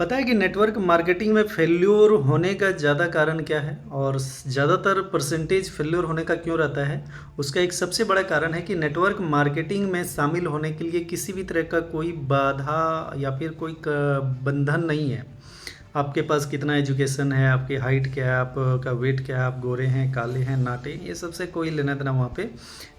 पता है कि नेटवर्क मार्केटिंग में फेल्योर होने का ज़्यादा कारण क्या है और ज़्यादातर परसेंटेज फेल्योर होने का क्यों रहता है। उसका एक सबसे बड़ा कारण है कि नेटवर्क मार्केटिंग में शामिल होने के लिए किसी भी तरह का कोई बाधा या फिर कोई बंधन नहीं है। आपके पास कितना एजुकेशन है, आपकी हाइट क्या है, आपका वेट क्या है, आप गोरे हैं, काले हैं, नाटे, ये सबसे कोई लेना देना वहाँ पे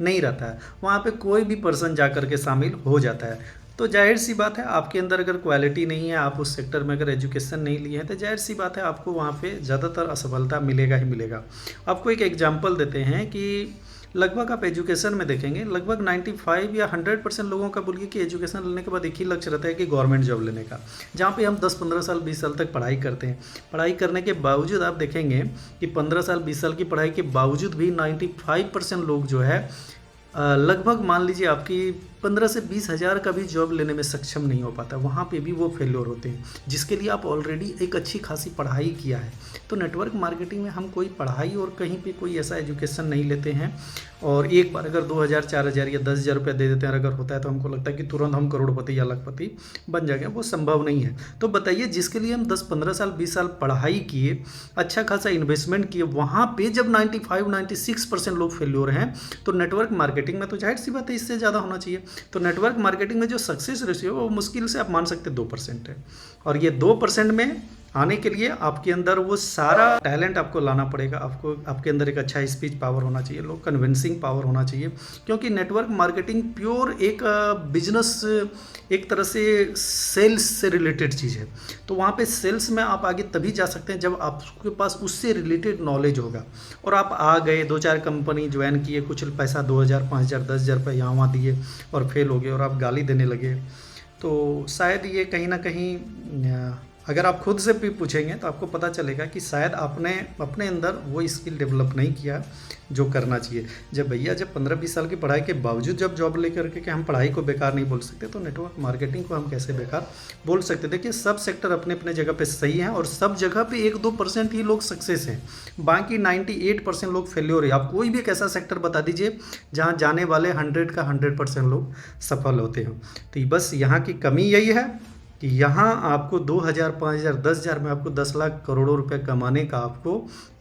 नहीं रहता है। वहाँ पे कोई भी पर्सन जा कर के शामिल हो जाता है। तो जाहिर सी बात है, आपके अंदर अगर क्वालिटी नहीं है, आप उस सेक्टर में अगर एजुकेशन नहीं लिए हैं, तो जाहिर सी बात है आपको वहाँ पे ज़्यादातर असफलता मिलेगा ही मिलेगा। आपको एक एग्जांपल देते हैं कि लगभग आप एजुकेशन में देखेंगे, लगभग 95 या 100% लोगों का बोलिए कि एजुकेशन लेने के बाद एक ही लक्ष्य रहता है कि गवर्नमेंट जॉब लेने का। जहाँ पे हम 10-15 साल 20 साल तक पढ़ाई करते हैं, पढ़ाई करने के बावजूद आप देखेंगे कि 15 साल 20 साल की पढ़ाई के बावजूद भी 95% लोग जो है लगभग मान लीजिए आपकी 15 से 20 हज़ार का भी जॉब लेने में सक्षम नहीं हो पाता। वहाँ पे भी वो फेल्योर होते हैं, जिसके लिए आप ऑलरेडी एक अच्छी खासी पढ़ाई किया है। तो नेटवर्क मार्केटिंग में हम कोई पढ़ाई और कहीं पे कोई ऐसा एजुकेशन नहीं लेते हैं और एक बार अगर 2000 4000 या 10,000 रुपये दे देते हैं अगर होता है, तो हमको लगता है कि तुरंत हम करोड़पति या लखपति बन जाएंगे। वो संभव नहीं है। तो बताइए, जिसके लिए हम 10-15 साल 20 साल पढ़ाई किए, अच्छा खासा इन्वेस्टमेंट किए, वहाँ पे जब 95-96% लोग फेल्योर हैं, तो नेटवर्क मार्केटिंग में तो जाहिर सी बात है इससे ज़्यादा होना चाहिए। तो नेटवर्क मार्केटिंग में जो सक्सेस रेशियो है वो मुश्किल से आप मान सकते 2% है। और ये 2% में आने के लिए आपके अंदर वो सारा टैलेंट आपको लाना पड़ेगा। आपको आपके अंदर एक अच्छा स्पीच पावर होना चाहिए, लोग कन्विंसिंग पावर होना चाहिए, क्योंकि नेटवर्क मार्केटिंग प्योर एक बिजनेस, एक तरह से सेल्स से रिलेटेड चीज़ है। तो वहाँ पे सेल्स में आप आगे तभी जा सकते हैं जब आपके पास उससे रिलेटेड नॉलेज होगा। और आप आ गए, 2-4 कंपनी ज्वाइन किए, कुछ पैसा 2000 5000 10,000 रुपये यहाँ वहाँ दिए और फेल हो गए और आप गाली देने लगे, तो शायद ये कहीं ना कहीं अगर आप खुद से भी पूछेंगे तो आपको पता चलेगा कि शायद आपने अपने अंदर वो स्किल डेवलप नहीं किया जो करना चाहिए। जब भैया जब 15-20 साल की पढ़ाई के बावजूद जब जॉब लेकर के हम पढ़ाई को बेकार नहीं बोल सकते, तो नेटवर्क मार्केटिंग को हम कैसे बेकार बोल सकते। देखिए, सब सेक्टर अपने अपने जगह पे सही हैं और सब जगह पे 1-2% ही लोग सक्सेस हैं, बाकी 98% लोग फेल्योर है। आप कोई भी एक ऐसा सेक्टर बता दीजिए जहाँ जाने वाले 100 का 100% लोग सफल होते हैं। तो बस यहाँ की कमी यही है कि यहाँ आपको 2000 5000 10,000 में आपको 10 लाख करोड़ों रुपए कमाने का आपको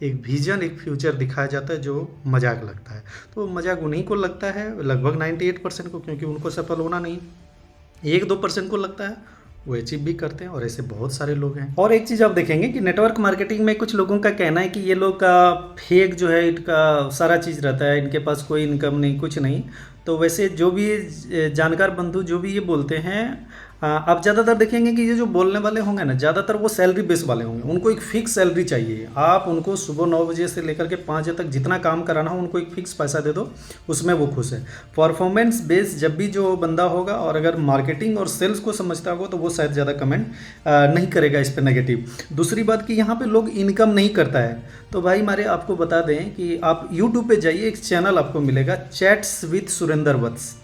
एक विजन, एक फ्यूचर दिखाया जाता है जो मजाक लगता है। तो मजाक उन्हीं को लगता है, लगभग 98% को, क्योंकि उनको सफल होना नहीं। 1-2% को लगता है, वो अचीव भी करते हैं और ऐसे बहुत सारे लोग हैं। और एक चीज़ आप देखेंगे कि नेटवर्क मार्केटिंग में कुछ लोगों का कहना है कि ये लोग का फेक जो है, इनका सारा चीज़ रहता है, इनके पास कोई इनकम नहीं, कुछ नहीं। तो वैसे जो भी जानकार बंधु जो भी ये बोलते हैं, आप ज़्यादातर देखेंगे कि ये जो बोलने वाले होंगे ना, ज़्यादातर वो सैलरी बेस वाले होंगे। उनको एक फिक्स सैलरी चाहिए। आप उनको सुबह 9 बजे से लेकर के 5 बजे तक जितना काम कराना हो, उनको एक फिक्स पैसा दे दो, उसमें वो खुश है। परफॉर्मेंस बेस जब भी जो बंदा होगा और अगर मार्केटिंग और सेल्स को समझता होगा, तो वो शायद ज़्यादा कमेंट नहीं करेगा इस पर नेगेटिव। दूसरी बात कि यहाँ पर लोग इनकम नहीं करता है, तो भाई हमारे आपको बता दें कि आप यूट्यूब पर जाइए, एक चैनल आपको मिलेगा, चैट्स विद सुरेंद्र वत्स।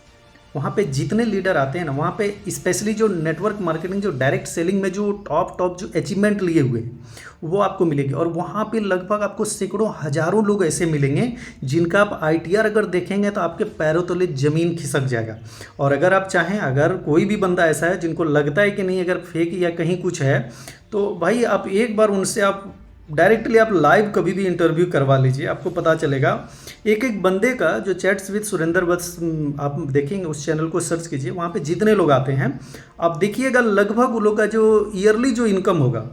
वहाँ पे जितने लीडर आते हैं ना, वहाँ पे स्पेशली जो नेटवर्क मार्केटिंग, जो डायरेक्ट सेलिंग में जो टॉप जो अचीवमेंट लिए हुए हैं, वो आपको मिलेंगे। और वहाँ पे लगभग आपको सैकड़ों हजारों लोग ऐसे मिलेंगे जिनका आप ITR अगर देखेंगे तो आपके पैरों तले ज़मीन खिसक जाएगा। और अगर आप चाहें, अगर कोई भी बंदा ऐसा है जिनको लगता है कि नहीं अगर फेक या कहीं कुछ है, तो भाई आप एक बार उनसे आप डायरेक्टली आप लाइव कभी भी इंटरव्यू करवा लीजिए, आपको पता चलेगा। एक एक बंदे का जो चैट्स विद सुरेंद्र वत्स, आप देखेंगे उस चैनल को सर्च कीजिए, वहाँ पे जितने लोग आते हैं आप देखिएगा, लगभग उन लोग का जो ईयरली जो इनकम होगा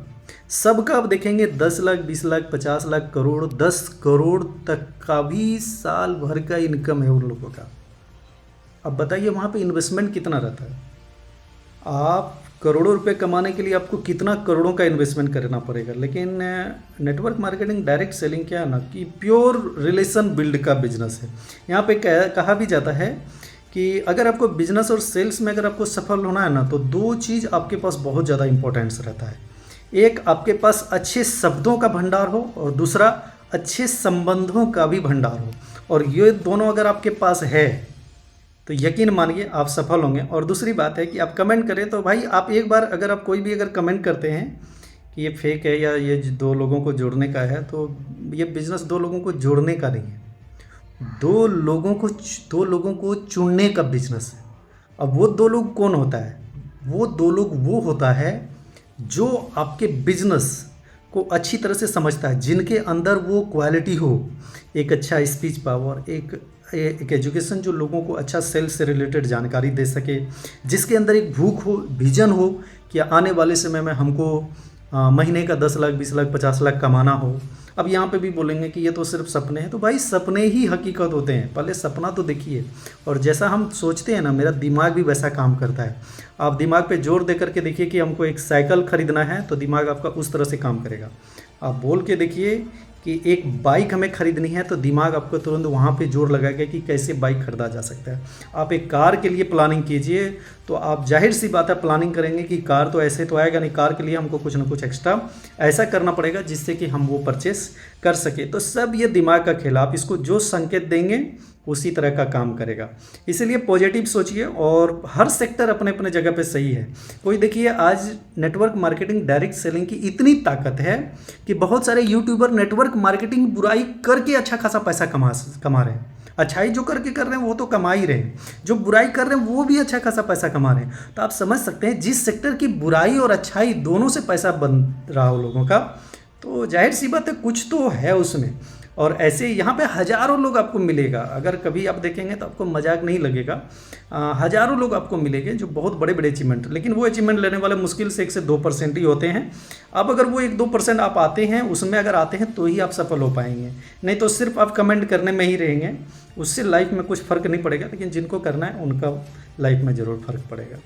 सबका आप देखेंगे 10 लाख 20 लाख 50 लाख करोड़ 10 करोड़ तक का भी साल भर का इनकम है उन लोगों का। अब बताइए वहाँ पे इन्वेस्टमेंट कितना रहता है। आप करोड़ों रुपए कमाने के लिए आपको कितना करोड़ों का इन्वेस्टमेंट करना पड़ेगा। लेकिन नेटवर्क मार्केटिंग डायरेक्ट सेलिंग क्या है ना, कि प्योर रिलेशन बिल्ड का बिजनेस है। यहाँ पे कहा भी जाता है कि अगर आपको बिजनेस और सेल्स में अगर आपको सफल होना है ना, तो 2 चीज़ आपके पास बहुत ज़्यादा इंपॉर्टेंस रहता है। एक, आपके पास अच्छे शब्दों का भंडार हो, और दूसरा अच्छे संबंधों का भी भंडार हो। और ये दोनों अगर आपके पास है तो यकीन मानिए आप सफल होंगे। और दूसरी बात है कि आप कमेंट करें, तो भाई आप एक बार अगर आप कोई भी अगर कमेंट करते हैं कि ये फेक है या ये 2 लोगों को जोड़ने का है, तो ये बिज़नेस 2 लोगों को जोड़ने का नहीं है, 2 लोगों को चुनने का बिजनेस है। अब वो 2 लोग कौन होता है? वो 2 लोग वो होता है जो आपके बिजनेस को अच्छी तरह से समझता है, जिनके अंदर वो क्वालिटी हो, एक अच्छा स्पीच पावर, एक एजुकेशन जो लोगों को अच्छा सेल्स से रिलेटेड जानकारी दे सके, जिसके अंदर एक भूख हो, विजन हो कि आने वाले समय में हमको महीने का 10 लाख 20 लाख 50 लाख कमाना हो। अब यहाँ पे भी बोलेंगे कि ये तो सिर्फ सपने हैं, तो भाई सपने ही हकीकत होते हैं, पहले सपना तो देखिए। और जैसा हम सोचते हैं ना, मेरा दिमाग भी वैसा काम करता है। आप दिमाग पे जोर दे करके देखिए कि हमको एक साइकिल खरीदना है, तो दिमाग आपका उस तरह से काम करेगा। आप बोल के देखिए कि एक बाइक हमें खरीदनी है, तो दिमाग आपको तुरंत वहाँ पे जोर लगाएगा कि कैसे बाइक खरीदा जा सकता है। आप एक कार के लिए प्लानिंग कीजिए, तो आप जाहिर सी बात है प्लानिंग करेंगे कि कार तो ऐसे तो आएगा नहीं, कार के लिए हमको कुछ ना कुछ एक्स्ट्रा ऐसा करना पड़ेगा जिससे कि हम वो परचेस कर सके। तो सब ये दिमाग का खेल, आप इसको जो संकेत देंगे उसी तरह का काम करेगा। इसीलिए पॉजिटिव सोचिए, और हर सेक्टर अपने अपने जगह पे सही है। कोई देखिए, आज नेटवर्क मार्केटिंग डायरेक्ट सेलिंग की इतनी ताकत है कि बहुत सारे यूट्यूबर नेटवर्क मार्केटिंग बुराई करके अच्छा खासा पैसा कमा रहे हैं। अच्छाई जो करके कर रहे हैं वो तो कमा ही रहे हैं, जो बुराई कर रहे हैं वो भी अच्छा खासा पैसा कमा रहे हैं। तो आप समझ सकते हैं, जिस सेक्टर की बुराई और अच्छाई दोनों से पैसा बन रहा हो लोगों का, तो जाहिर सी बात है कुछ तो है उसमें। और ऐसे यहाँ पे हज़ारों लोग आपको मिलेगा, अगर कभी आप देखेंगे तो आपको मजाक नहीं लगेगा। हज़ारों लोग आपको मिलेंगे जो बहुत बड़े बड़े अचीवमेंट, लेकिन वो अचीवमेंट लेने वाले मुश्किल से 1 से 2% ही होते हैं। अब अगर वो 1-2% आप आते हैं, उसमें अगर आते हैं तो ही आप सफल हो पाएंगे, नहीं तो सिर्फ आप कमेंट करने में ही रहेंगे, उससे लाइफ में कुछ फ़र्क नहीं पड़ेगा। लेकिन जिनको करना है उनका लाइफ में ज़रूर फ़र्क पड़ेगा।